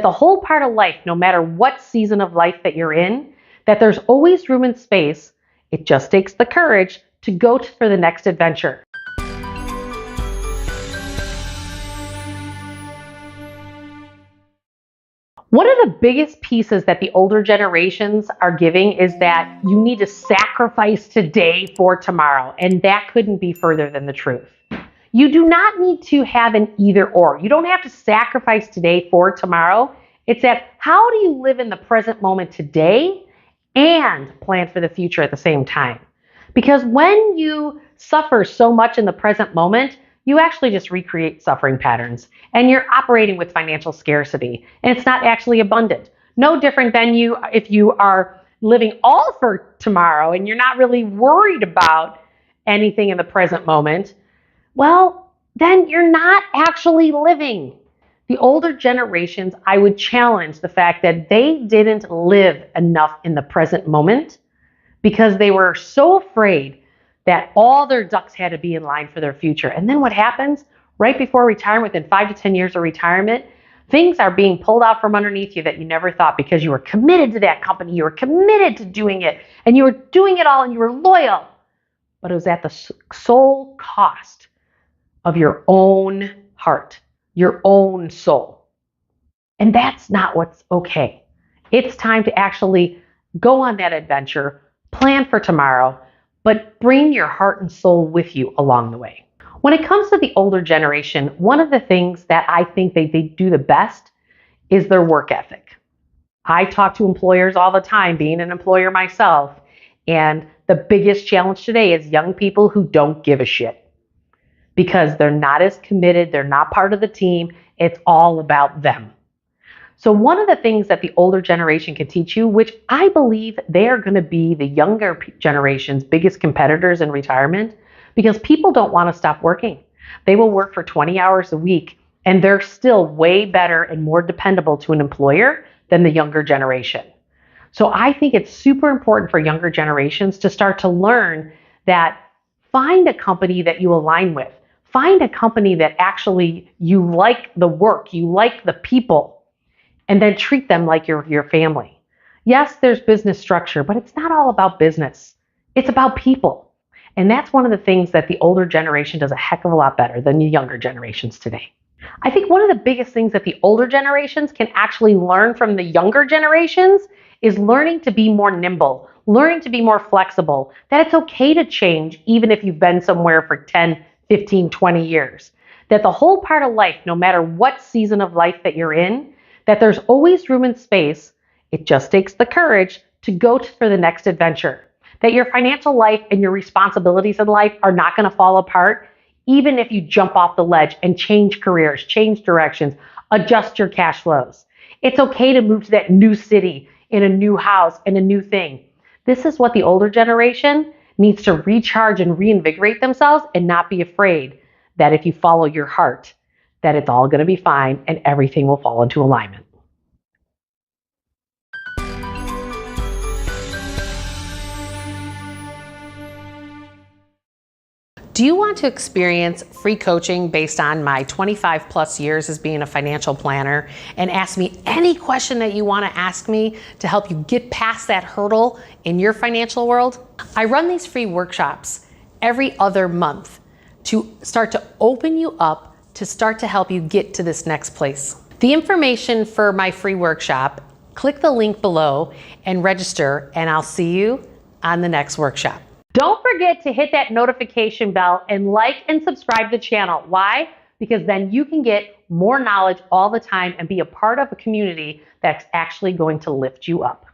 The whole part of life, no matter what season of life that you're in, that there's always room and space. It just takes the courage to go for the next adventure. One of the biggest pieces that the older generations are giving is that you need to sacrifice today for tomorrow, and that couldn't be further than the truth. You do not need to have an either or. You don't have to sacrifice today for tomorrow. It's that how do you live in the present moment today and plan for the future at the same time? Because when you suffer so much in the present moment, you actually just recreate suffering patterns and you're operating with financial scarcity and it's not actually abundant. No different than if you are living all for tomorrow and you're not really worried about anything in the present moment. Well, then you're not actually living. The older generations, I would challenge the fact that they didn't live enough in the present moment because they were so afraid that all their ducks had to be in line for their future. And then what happens? Right before retirement, within 5 to 10 years of retirement, things are being pulled out from underneath you that you never thought because you were committed to that company, you were committed to doing it, and you were doing it all and you were loyal. But it was at the sole cost of your own heart, your own soul. And that's not what's okay. It's time to actually go on that adventure, plan for tomorrow, but bring your heart and soul with you along the way. When it comes to the older generation, one of the things that I think they do the best is their work ethic. I talk to employers all the time, being an employer myself, and the biggest challenge today is young people who don't give a shit because they're not as committed, they're not part of the team, it's all about them. So one of the things that the older generation can teach you, which I believe they are going to be the younger generation's biggest competitors in retirement, because people don't want to stop working. They will work for 20 hours a week, and they're still way better and more dependable to an employer than the younger generation. So I think it's super important for younger generations to start to learn that find a company that you align with. Find a company that actually you like the work, you like the people, and then treat them like your family. Yes, there's business structure, but it's not all about business. It's about people. And that's one of the things that the older generation does a heck of a lot better than the younger generations today. I think one of the biggest things that the older generations can actually learn from the younger generations is learning to be more nimble, learning to be more flexible, that it's okay to change even if you've been somewhere for 10, 15, 20 years. That the whole part of life, no matter what season of life that you're in, that there's always room and space. It just takes the courage to go for the next adventure. That your financial life and your responsibilities in life are not going to fall apart, even if you jump off the ledge and change careers, change directions, adjust your cash flows. It's okay to move to that new city, in a new house, in a new thing. This is what the older generation needs to recharge and reinvigorate themselves and not be afraid that if you follow your heart, that it's all going to be fine and everything will fall into alignment. Do you want to experience free coaching based on my 25 plus years as being a financial planner and ask me any question that you want to ask me to help you get past that hurdle in your financial world? I run these free workshops every other month to start to open you up, to start to help you get to this next place. The information for my free workshop, click the link below and register, and I'll see you on the next workshop. Don't forget to hit that notification bell and like and subscribe to the channel. Why? Because then you can get more knowledge all the time and be a part of a community that's actually going to lift you up.